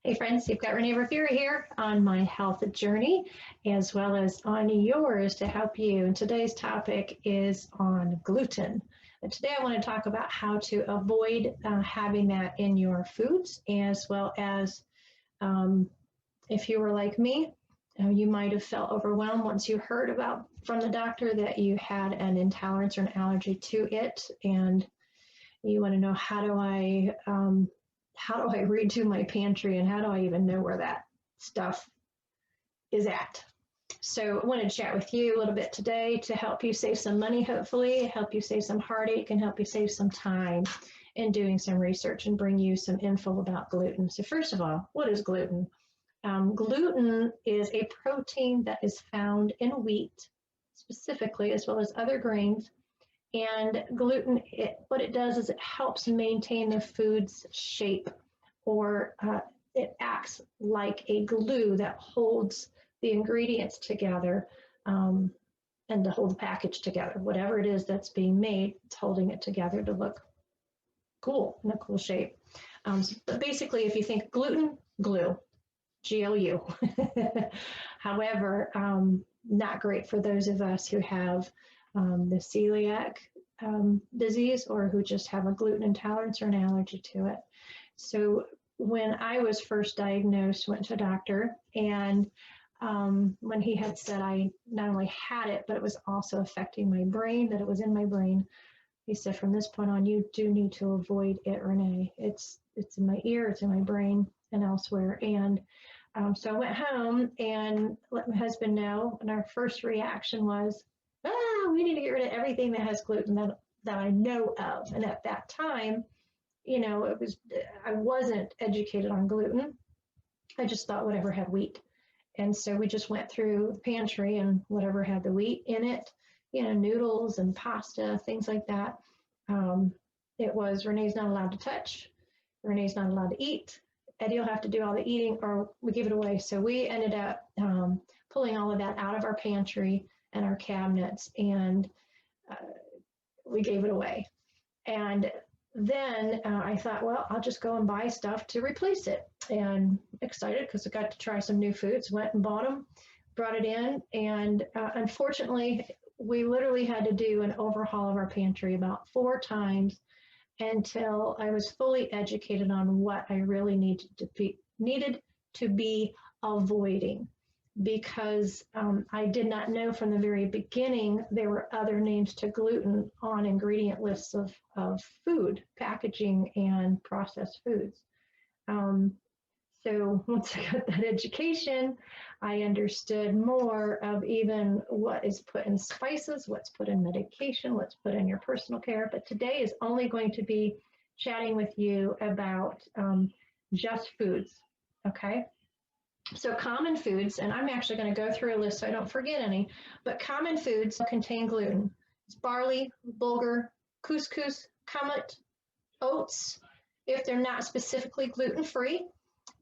Hey friends, you've got Renee Rivera here on my health journey as well as on yours to help you. And today's topic is on gluten. And today I want to talk about how to avoid having that in your foods, as well as if you were like me, you might have felt overwhelmed once you heard about from the doctor that you had an intolerance or an allergy to it, and you want to know how do I redo my pantry and how do I even know where that stuff is at? So I want to chat with you a little bit today to help you save some money, hopefully, help you save some heartache, and help you save some time in doing some research and bring you some info about gluten. So first of all, what is gluten? Gluten is a protein that is found in wheat specifically, as well as other grains. And gluten, what it does is it helps maintain the food's shape, or it acts like a glue that holds the ingredients together and to hold the package together. Whatever it is that's being made, it's holding it together to look cool, in a cool shape. But basically, if you think gluten, glue, GLU. However, not great for those of us who have the celiac disease, or who just have a gluten intolerance or an allergy to it. So when I was first diagnosed, went to a doctor, and when he had said I not only had it, but it was also affecting my brain, that it was in my brain, he said, from this point on, you do need to avoid it, Renee. It's in my ear, it's in my brain, and elsewhere. And so I went home and let my husband know, and our first reaction was, we need to get rid of everything that has gluten that I know of. And at that time, I wasn't educated on gluten. I just thought whatever had wheat. And so we just went through the pantry and whatever had the wheat in it, noodles and pasta, things like that. It was Renee's not allowed to touch. Renee's not allowed to eat. Eddie will have to do all the eating, or we give it away. So we ended up pulling all of that out of our pantry and our cabinets, and we gave it away. And then I thought, well, I'll just go and buy stuff to replace it. And excited because I got to try some new foods, went and bought them, brought it in. And unfortunately, we literally had to do an overhaul of our pantry about 4 times until I was fully educated on what I really needed to be avoiding. Because I did not know from the very beginning there were other names to gluten on ingredient lists of food, packaging, and processed foods. So once I got that education, I understood more of even what is put in spices, what's put in medication, what's put in your personal care. But today is only going to be chatting with you about just foods, okay? So common foods, and I'm actually going to go through a list so I don't forget any, but common foods contain gluten. It's barley, bulgur, couscous, kamut, oats, if they're not specifically gluten-free.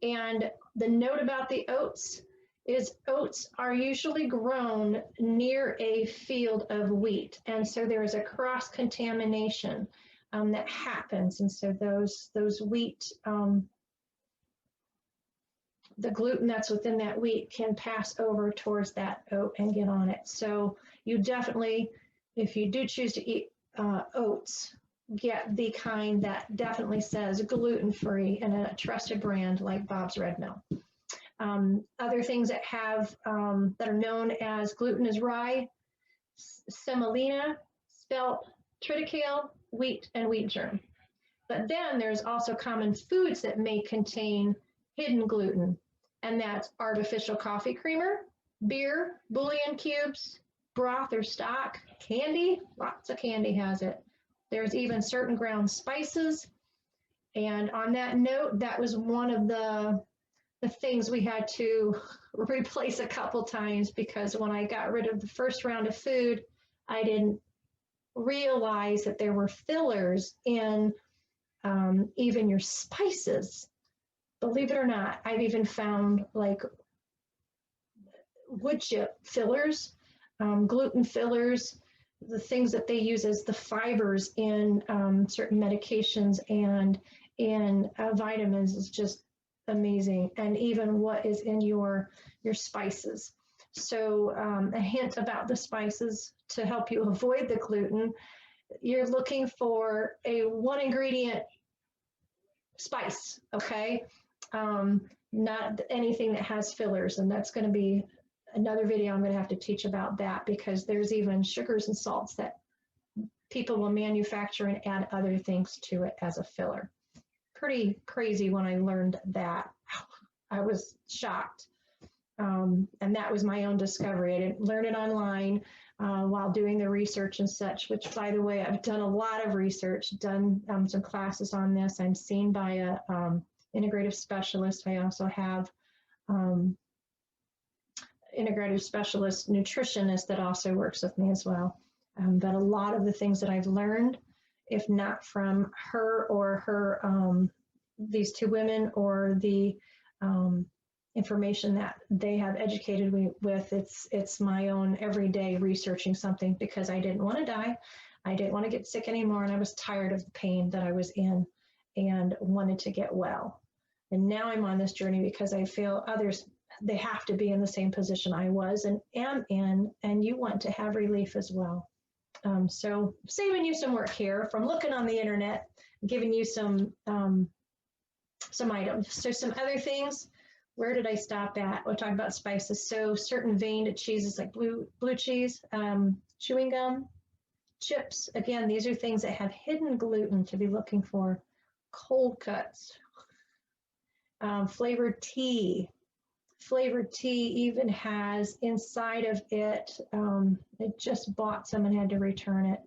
And the note about the oats is oats are usually grown near a field of wheat. And so there is a cross-contamination that happens. And so those wheat, the gluten that's within that wheat can pass over towards that oat and get on it. So you definitely, if you do choose to eat oats, get the kind that definitely says gluten-free and a trusted brand like Bob's Red Mill. Other things that have that are known as gluten is rye, semolina, spelt, triticale, wheat, and wheat germ. But then there's also common foods that may contain hidden gluten, and that's artificial coffee creamer, beer, bouillon cubes, broth or stock, candy, lots of candy has it. There's even certain ground spices. And on that note, that was one of the things we had to replace a couple times, because when I got rid of the first round of food, I didn't realize that there were fillers in even your spices. Believe it or not, I've even found like wood chip fillers, gluten fillers, the things that they use as the fibers in certain medications and in vitamins is just amazing, and even what is in your spices. So a hint about the spices to help you avoid the gluten: you're looking for a one ingredient spice, okay? Not anything that has fillers, and that's going to be another video I'm going to have to teach about that, because there's even sugars and salts that people will manufacture and add other things to it as a filler. Pretty crazy when I learned that. I was shocked. And that was my own discovery. I didn't learn it online while doing the research and such, which, by the way, I've done a lot of research, done some classes on this. I'm seen by a integrative specialist. I also have integrative specialist nutritionist that also works with me as well. But a lot of the things that I've learned, if not from her or her, these two women, or the information that they have educated me with, it's my own everyday researching something, because I didn't want to die. I didn't want to get sick anymore, and I was tired of the pain that I was in and wanted to get well. And now I'm on this journey because I feel others, they have to be in the same position I was and am in, and you want to have relief as well. So saving you some work here from looking on the internet, giving you some items. So some other things. Where did I stop at? We'll talk about spices. So certain veined cheeses like blue cheese, chewing gum, chips. Again, these are things that have hidden gluten to be looking for. Cold cuts, flavored tea. Flavored tea even has inside of it, I just bought some and had to return it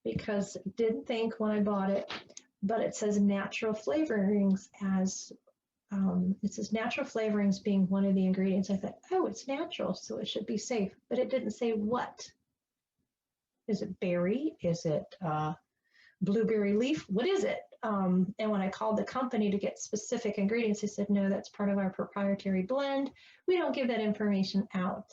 because I didn't think when I bought it, but it says natural flavorings as it says natural flavorings being one of the ingredients. I thought, oh, it's natural, so it should be safe, but it didn't say what. Is it berry? Is it blueberry leaf? What is it? And when I called the company to get specific ingredients, they said, no, that's part of our proprietary blend. We don't give that information out,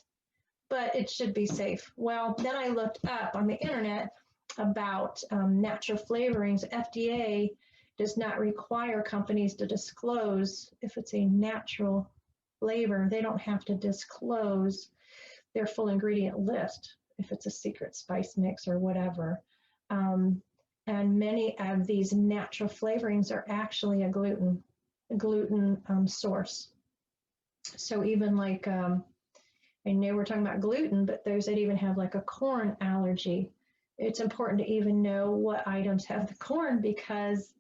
but it should be safe. Well, then I looked up on the internet about natural flavorings. FDA does not require companies to disclose if it's a natural flavor. They don't have to disclose their full ingredient list if it's a secret spice mix or whatever. And many of these natural flavorings are actually a gluten source. So even like, I know we're talking about gluten, but those that even have like a corn allergy, it's important to even know what items have the corn, because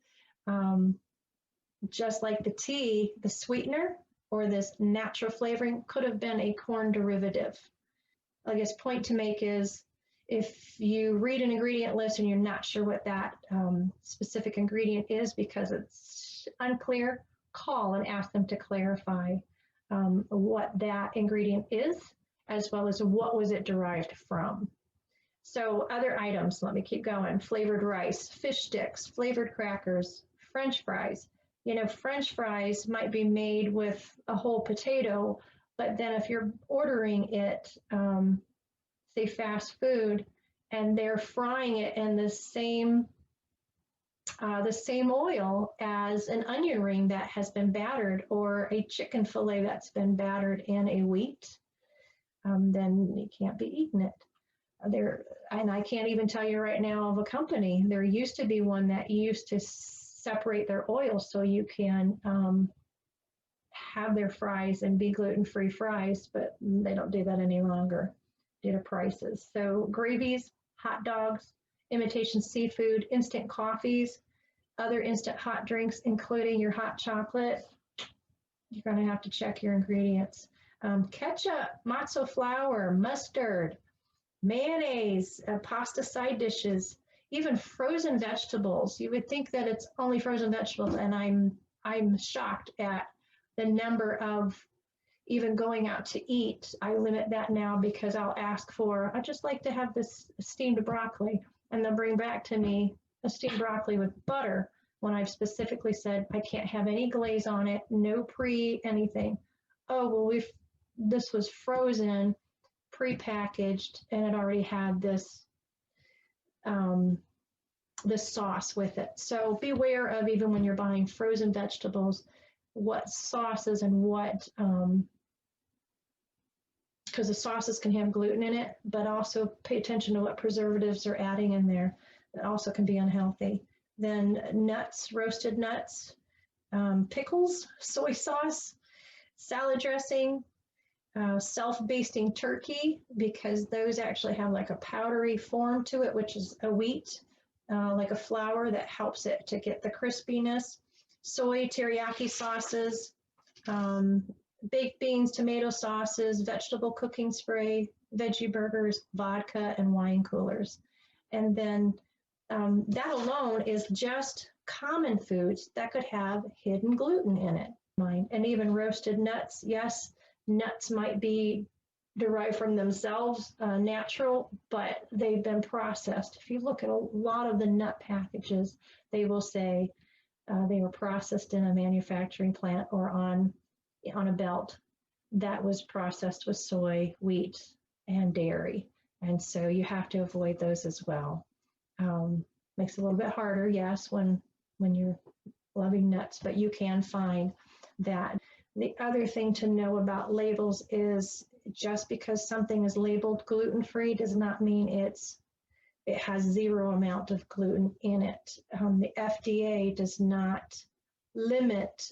just like the tea, the sweetener or this natural flavoring could have been a corn derivative. I guess point to make is, if you read an ingredient list and you're not sure what that specific ingredient is because it's unclear, call and ask them to clarify what that ingredient is, as well as what was it derived from. So other items, let me keep going. Flavored rice, fish sticks, flavored crackers, French fries. You know, French fries might be made with a whole potato, but then if you're ordering it, say fast food, and they're frying it in the same oil as an onion ring that has been battered, or a chicken fillet that's been battered in a wheat, then you can't be eating it. And I can't even tell you right now of a company. There used to be one that used to separate their oil so you can have their fries and be gluten-free fries, but they don't do that any longer due to prices. So gravies, hot dogs, imitation seafood, instant coffees, other instant hot drinks, including your hot chocolate, you're going to have to check your ingredients. Ketchup, matzo flour, mustard, mayonnaise, pasta side dishes, even frozen vegetables. You would think that it's only frozen vegetables, and I'm shocked at the number of, even going out to eat, I limit that now because I'll ask for, I just like to have this steamed broccoli, and they'll bring back to me a steamed broccoli with butter when I've specifically said I can't have any glaze on it, no anything. Oh, well, this was frozen, pre-packaged, and it already had this this sauce with it. So beware of, even when you're buying frozen vegetables, what sauces and what, because the sauces can have gluten in it, but also pay attention to what preservatives are adding in there that also can be unhealthy. Then nuts, roasted nuts, pickles, soy sauce, salad dressing, self-basting turkey, because those actually have like a powdery form to it, which is a wheat, like a flour that helps it to get the crispiness. Soy teriyaki sauces, baked beans, tomato sauces, vegetable cooking spray, veggie burgers, vodka, and wine coolers. And then that alone is just common foods that could have hidden gluten in it. And even roasted nuts, yes, nuts might be derived from themselves, natural, but they've been processed. If you look at a lot of the nut packages, they will say they were processed in a manufacturing plant or on a belt that was processed with soy, wheat, and dairy. And so you have to avoid those as well. Makes it a little bit harder, yes, when you're loving nuts, but you can find that. The other thing to know about labels is just because something is labeled gluten-free does not mean it has zero amount of gluten in it. The FDA does not limit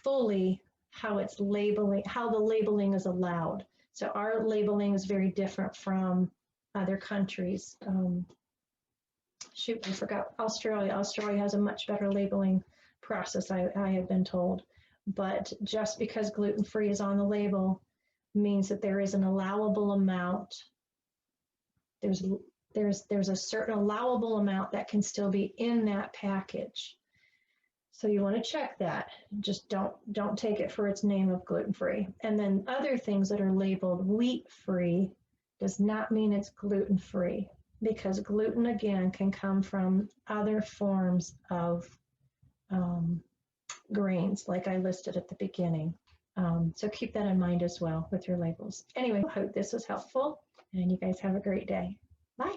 fully how the labeling is allowed. So our labeling is very different from other countries. Shoot, I forgot Australia. Australia has a much better labeling process, I have been told. But just because gluten-free is on the label means that there is an allowable amount. There's a certain allowable amount that can still be in that package. So you want to check that. Just don't take it for its name of gluten-free. And then other things that are labeled wheat-free does not mean it's gluten-free, because gluten, again, can come from other forms of grains, like I listed at the beginning. So keep that in mind as well with your labels. Anyway, I hope this was helpful, and you guys have a great day. Bye.